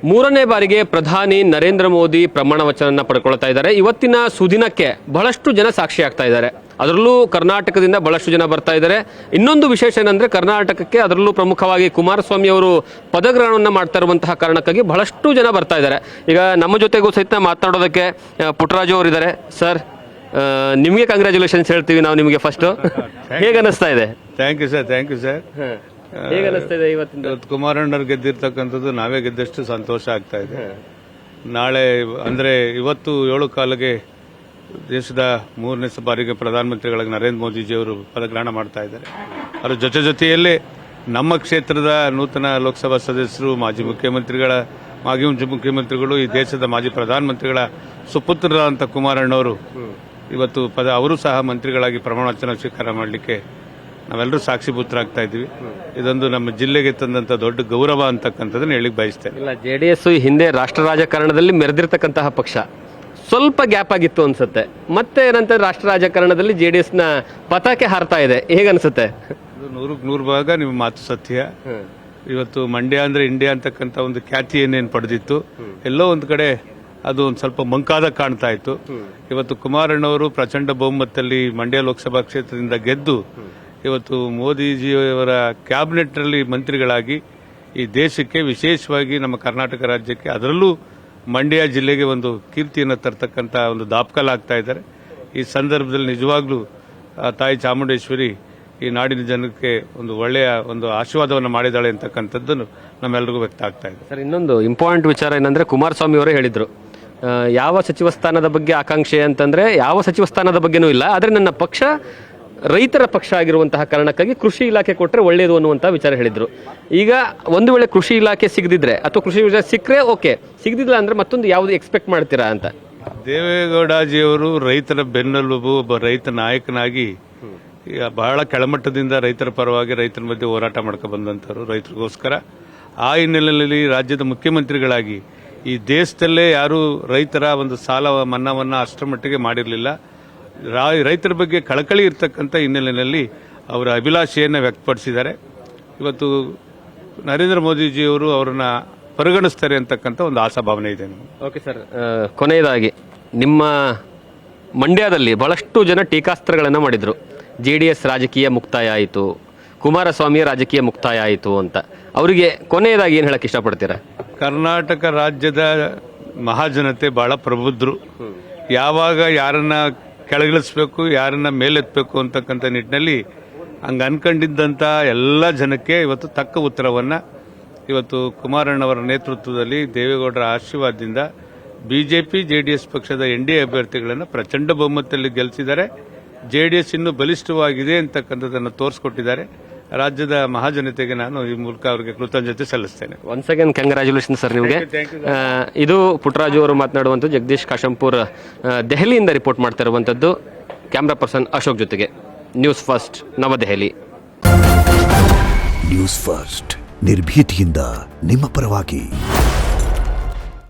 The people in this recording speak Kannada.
ಮೂರನೇ ಬಾರಿಗೆ ಪ್ರಧಾನಿ ನರೇಂದ್ರ ಮೋದಿ ಪ್ರಮಾಣ ವಚನ ಪಡ್ಕೊಳ್ತಾ ಇದ್ದಾರೆ. ಇವತ್ತಿನ ಸುದಿನಕ್ಕೆ ಬಹಳಷ್ಟು ಜನ ಸಾಕ್ಷಿ ಆಗ್ತಾ ಇದ್ದಾರೆ. ಅದರಲ್ಲೂ ಕರ್ನಾಟಕದಿಂದ ಬಹಳಷ್ಟು ಜನ ಬರ್ತಾ ಇದ್ದಾರೆ. ಇನ್ನೊಂದು ವಿಶೇಷ ಏನಂದ್ರೆ ಕರ್ನಾಟಕಕ್ಕೆ ಅದರಲ್ಲೂ ಪ್ರಮುಖವಾಗಿ ಕುಮಾರಸ್ವಾಮಿ ಅವರು ಪದಗ್ರಹಣವನ್ನು ಮಾಡ್ತಾ ಇರುವಂತಹ ಕಾರಣಕ್ಕಾಗಿ ಬಹಳಷ್ಟು ಜನ ಬರ್ತಾ ಇದ್ದಾರೆ. ಈಗ ನಮ್ಮ ಜೊತೆಗೂ ಸಹಿತ ಮಾತನಾಡೋದಕ್ಕೆ ಪುಟ್ಟರಾಜು ಅವರು ಇದ್ದಾರೆ. ಸರ್, ನಿಮಗೆ ಕಂಗ್ರ್ಯಾಚುಲೇಷನ್ಸ್ ಹೇಳ್ತೀವಿ ನಾವು ನಿಮಗೆ ಫಸ್ಟ್. ಹೇಗೆ ಅನಿಸ್ತಾ ಇದೆ? Thank you sir. ಹೇಗೆ ಅನಿಸ್ತಾ ಇದೆ ಇವತ್ತಿನ? ಕುಮಾರಣ್ಣವ್ರು ಗೆದ್ದಿರ್ತಕ್ಕಂಥದ್ದು ನಾವೇ ಗೆದ್ದಷ್ಟು ಸಂತೋಷ ಆಗ್ತಾ ಇದೆ. ನಾಳೆ ಅಂದ್ರೆ ಇವತ್ತು 7 ಕಾಲಿಗೆ ದೇಶದ 3ನೇ ಬಾರಿಗೆ ಪ್ರಧಾನಮಂತ್ರಿಗಳಾಗಿ ನರೇಂದ್ರ ಮೋದಿಜಿಯವರು ಪದಗ್ರಹಣ ಮಾಡ್ತಾ ಇದ್ದಾರೆ. ಅದರ ಜೊತೆಯಲ್ಲೇ ನಮ್ಮ ಕ್ಷೇತ್ರದ ನೂತನ ಲೋಕಸಭಾ ಸದಸ್ಯರು, ಮಾಜಿ ಮುಖ್ಯಮಂತ್ರಿಗಳು, ಈ ದೇಶದ ಮಾಜಿ ಪ್ರಧಾನಮಂತ್ರಿಗಳ ಸುಪುತ್ರರಾದಂಥ ಕುಮಾರಣ್ಣವರು ಇವತ್ತು ಅವರು ಸಹ ಮಂತ್ರಿಗಳಾಗಿ ಪ್ರಮಾಣ ವಚನ ಸ್ವೀಕಾರ ಮಾಡಲಿಕ್ಕೆ ನಾವೆಲ್ಲರೂ ಸಾಕ್ಷಿಭೂತರಾಗ್ತಾ ಇದ್ದೀವಿ. ಇದೊಂದು ನಮ್ಮ ಜಿಲ್ಲೆಗೆ ತಂದಂತ ದೊಡ್ಡ ಗೌರವ ಅಂತಕ್ಕಂಥದ್ದನ್ನ ಹೇಳಿಕ್ ಬಯಸ್ತೇನೆ. ಇಲ್ಲ, ಜೆಡಿಎಸ್ ಹಿಂದೆ ರಾಷ್ಟ್ರ ರಾಜಕಾರಣದಲ್ಲಿ ಮೆರೆದಿರ್ತಕ್ಕಂತಹ ಪಕ್ಷ, ಸ್ವಲ್ಪ ಗ್ಯಾಪ್ ಆಗಿತ್ತು ಅನ್ಸುತ್ತೆ. ಮತ್ತೆ ಏನಂತ ರಾಷ್ಟ್ರ ರಾಜಕಾರಣದಲ್ಲಿ ಜೆಡಿಎಸ್ ನ ಪತಾಕೆ ಹಾರ್ತಾ ಇದೆ. ಹೇಗನ್ಸುತ್ತೆ? 100ಕ್ಕೆ 100 ಭಾಗ ನಿಮ್ಮ ಮಾತು ಸತ್ಯ. ಇವತ್ತು ಮಂಡ್ಯ ಅಂದ್ರೆ ಇಂಡಿಯಾ ಅಂತಕ್ಕಂಥ ಒಂದು ಖ್ಯಾತಿ ಏನೇನು ಪಡೆದಿತ್ತು, ಎಲ್ಲೋ ಒಂದು ಕಡೆ ಅದು ಒಂದು ಸ್ವಲ್ಪ ಮಂಕಾದ ಕಾಣ್ತಾ ಇತ್ತು. ಇವತ್ತು ಕುಮಾರಣ್ಣವರು ಪ್ರಚಂಡ ಬಹುಮತದಲ್ಲಿ ಮಂಡ್ಯ ಲೋಕಸಭಾ ಕ್ಷೇತ್ರದಿಂದ ಗೆದ್ದು ಇವತ್ತು ಮೋದಿಜಿಯವರ ಕ್ಯಾಬಿನೆಟ್ ನಲ್ಲಿ ಮಂತ್ರಿಗಳಾಗಿ ಈ ದೇಶಕ್ಕೆ, ವಿಶೇಷವಾಗಿ ನಮ್ಮ ಕರ್ನಾಟಕ ರಾಜ್ಯಕ್ಕೆ, ಅದರಲ್ಲೂ ಮಂಡ್ಯ ಜಿಲ್ಲೆಗೆ ಒಂದು ಕೀರ್ತಿಯನ್ನು ತರ್ತಕ್ಕಂಥ ಒಂದು ದಾಪಕಲಾಗ್ತಾ ಇದ್ದಾರೆ. ಈ ಸಂದರ್ಭದಲ್ಲಿ ನಿಜವಾಗ್ಲೂ ತಾಯಿ ಚಾಮುಂಡೇಶ್ವರಿ ಈ ನಾಡಿನ ಜನಕ್ಕೆ ಒಂದು ಒಳ್ಳೆಯ ಒಂದು ಆಶೀರ್ವಾದವನ್ನು ಮಾಡಿದಾಳೆ ಅಂತಕ್ಕಂಥದ್ದನ್ನು ನಮ್ಮೆಲ್ಲರಿಗೂ ವ್ಯಕ್ತ ಆಗ್ತಾ ಇದೆ. ಸರ್, ಇನ್ನೊಂದು ಇಂಪಾರ್ಟೆಂಟ್ ವಿಚಾರ ಏನಂದ್ರೆ ಕುಮಾರಸ್ವಾಮಿ ಅವರೇ ಹೇಳಿದ್ರು, ಯಾವ ಸಚಿವ ಸ್ಥಾನದ ಬಗ್ಗೆ ಆಕಾಂಕ್ಷೆ ಅಂತಂದ್ರೆ ಯಾವ ಸಚಿವ ಸ್ಥಾನದ ಬಗ್ಗೆನೂ ಇಲ್ಲ, ಆದ್ರೆ ನನ್ನ ಪಕ್ಷ ರೈತರ ಪಕ್ಷ ಆಗಿರುವಂತಹ ಕಾರಣಕ್ಕಾಗಿ ಕೃಷಿ ಇಲಾಖೆ ಕೊಟ್ಟರೆ ಒಳ್ಳೆಯದು ಅನ್ನುವಂತಹ ವಿಚಾರ ಹೇಳಿದ್ರು. ಈಗ ಒಂದು ವೇಳೆ ಕೃಷಿ ಇಲಾಖೆ ಸಿಗದಿದ್ರೆ ಅಥವಾ ಕೃಷಿ ಇಲಾಖೆ ಸಿಕ್ಕರೆ ಓಕೆ, ಸಿಗದಿಲ್ಲ ಅಂದ್ರೆ ಮತ್ತೊಂದು ಯಾವ್ದು ಎಕ್ಸ್ಪೆಕ್ಟ್ ಮಾಡ್ತೀರಾ ಅಂತ? ದೇವೇಗೌಡಜಿಯವರು ರೈತರ ಬೆನ್ನೆಲುಬು, ಒಬ್ಬ ರೈತ ನಾಯಕನಾಗಿ ಬಹಳ ಕೆಳಮಟ್ಟದಿಂದ ರೈತರ ಪರವಾಗಿ ರೈತರ ಮಧ್ಯೆ ಹೋರಾಟ ಮಾಡ್ಕೊ ಬಂದಂತವರು, ರೈತರಿಗೋಸ್ಕರ. ಆ ಹಿನ್ನೆಲೆಯಲ್ಲಿ ರಾಜ್ಯದ ಮುಖ್ಯಮಂತ್ರಿಗಳಾಗಿ ಈ ದೇಶದಲ್ಲೇ ಯಾರು ರೈತರ ಒಂದು ಸಾಲ ಮನ್ನಾವನ್ನ ಅಷ್ಟರ ಮಟ್ಟಿಗೆ ಮಾಡಿರಲಿಲ್ಲ. ರೈತರ ಬಗ್ಗೆ ಕಳಕಳಿ ಇರ್ತಕ್ಕಂಥ ಹಿನ್ನೆಲೆಯಲ್ಲಿ ಅವರ ಅಭಿಲಾಷೆಯನ್ನು ವ್ಯಕ್ತಪಡಿಸಿದ್ದಾರೆ. ಇವತ್ತು ನರೇಂದ್ರ ಮೋದಿಜಿಯವರು ಅವರನ್ನ ಪರಿಗಣಿಸ್ತಾರೆ ಅಂತಕ್ಕಂಥ ಒಂದು ಆಶಾಭಾವನೆ ಇದೆ. ಓಕೆ ಸರ್, ಕೊನೆಯದಾಗಿ ನಿಮ್ಮ ಮಂಡ್ಯದಲ್ಲಿ ಬಹಳಷ್ಟು ಜನ ಟೀಕಾಸ್ತ್ರಗಳನ್ನು ಮಾಡಿದ್ರು. ಜೆಡಿಎಸ್ ರಾಜಕೀಯ ಮುಕ್ತಾಯ ಆಯಿತು, ಕುಮಾರಸ್ವಾಮಿಯ ರಾಜಕೀಯ ಮುಕ್ತಾಯ ಆಯಿತು ಅಂತ. ಅವರಿಗೆ ಕೊನೆಯದಾಗಿ ಏನು ಹೇಳಕ್ ಇಷ್ಟಪಡ್ತೀರಾ? ಕರ್ನಾಟಕ ರಾಜ್ಯದ ಮಹಾಜನತೆ ಬಹಳ ಪ್ರಬುದ್ಧರು. ಯಾವಾಗ ಯಾರನ್ನ ಕೆಳಗಿಳಿಸಬೇಕು, ಯಾರನ್ನ ಮೇಲೆತ್ತಬೇಕು ಅಂತಕ್ಕಂಥ ನಿಟ್ಟಿನಲ್ಲಿ ಹಂಗ ಅನ್ಕೊಂಡಿದ್ದಂತ ಎಲ್ಲ ಜನಕ್ಕೆ ಇವತ್ತು ತಕ್ಕ ಉತ್ತರವನ್ನ ಇವತ್ತು ಕುಮಾರಣ್ಣವರ ನೇತೃತ್ವದಲ್ಲಿ ದೇವೇಗೌಡರ ಆಶೀರ್ವಾದದಿಂದ ಬಿಜೆಪಿ ಜೆಡಿಎಸ್ ಪಕ್ಷದ NDA ಅಭ್ಯರ್ಥಿಗಳನ್ನು ಪ್ರಚಂಡ ಬಹುಮತದಲ್ಲಿ ಗೆಲ್ಲಿಸಿದ್ದಾರೆ. ಜೆಡಿಎಸ್ ಇನ್ನೂ ಬಲಿಷ್ಠವಾಗಿದೆ ಅಂತಕ್ಕಂಥದ್ದನ್ನು ತೋರಿಸಿಕೊಟ್ಟಿದ್ದಾರೆ. ರಾಜ್ಯದ ಮಹಾಜನತೆಗೆ ನಾನು ಈ ಮೂಲಕ ಅವರಿಗೆ ಕೃತಜ್ಞತೆ ಸಲ್ಲಿಸ್ತೇನೆ. ಒನ್ಸ್ ಅಗೇನ್ ಕಂಗ್ರ್ಯಾಚುಲೇಷನ್ ಸರ್ ನಿಮಗೆ. ಇದು ಪುಟ್ಟರಾಜು ಅವರು ಮಾತನಾಡುವಂಥದ್ದು. ಜಗದೀಶ್ ಕಾಶಂಪುರ್ ದೆಹಲಿಯಿಂದ ರಿಪೋರ್ಟ್ ಮಾಡ್ತಾ ಇರುವಂಥದ್ದು. ಕ್ಯಾಮ್ರಾ ಪರ್ಸನ್ ಅಶೋಕ್ ಜೊತೆಗೆ ನ್ಯೂಸ್ ಫಸ್ಟ್ ನವದೆಹಲಿ. ನ್ಯೂಸ್ ಫಸ್ಟ್ ನಿರ್ಭೀತಿಯಿಂದ ನಿಮ್ಮ ಪರವಾಗಿ.